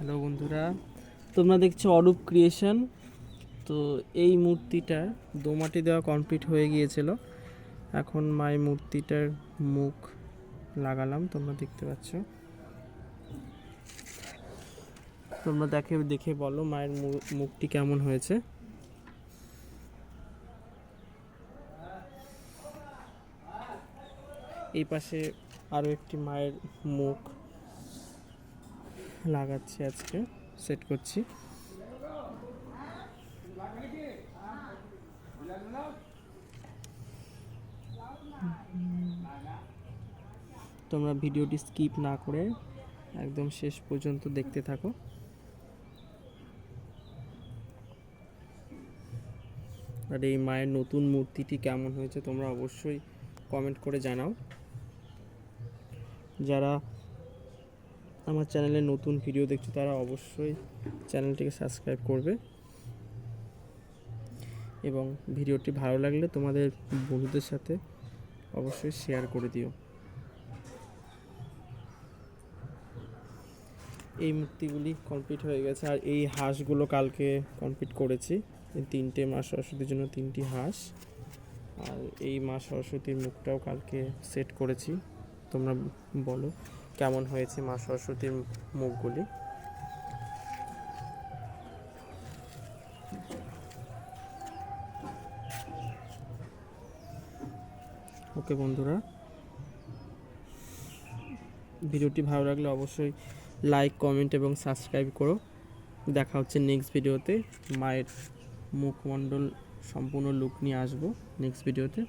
Hello বন্ধুরা, তোমরা দেখছো অরূপ ক্রিয়েশন। তো এই মূর্তিটার দোমাটি দেওয়া কমপ্লিট হয়ে গিয়েছিল। এখন মায়ের মূর্তিটার মুখ লাগালাম, তোমরা দেখতে পাচ্ছ। তোমরা দেখে বলো মায়ের মুখটি কেমন হয়েছে। এই পাশে আরও একটি মায়ের মুখ লাগাচ্ছি, আজকে সেট করছি। তোমরা ভিডিওটি স্কিপ না করে একদম শেষ পর্যন্ত দেখতে থাকো। আর এই মায়ের নতুন মূর্তিটি কেমন হয়েছে তোমরা অবশ্যই কমেন্ট করে জানাও। যারা আমার চ্যানেলে নতুন ভিডিও দেখছো তারা অবশ্যই চ্যানেলটিকে সাবস্ক্রাইব করবে এবং ভিডিওটি ভালো লাগলে তোমাদের বন্ধুদের সাথে অবশ্যই শেয়ার করে দিও। এই মূর্তিগুলি কমপ্লিট হয়ে গেছে। আর এই হাঁসগুলো কালকে কমপ্লিট করেছি। তিনটে মা সরস্বতীর জন্য তিনটি হাঁস, আর এই মা সরস্বতীর মুখটাও কালকে সেট করেছি। তোমরা বলো কেমন হয়েছে মা সরস্বতীর মুখগুলি। ওকে বন্ধুরা, ভিডিওটি ভালো লাগলে অবশ্যই লাইক, কমেন্ট এবং সাবস্ক্রাইব করো। দেখা হচ্ছে নেক্সট ভিডিওতে। মায়ের মুখমণ্ডল সম্পূর্ণ লুক নিয়ে আসবো নেক্সট ভিডিওতে।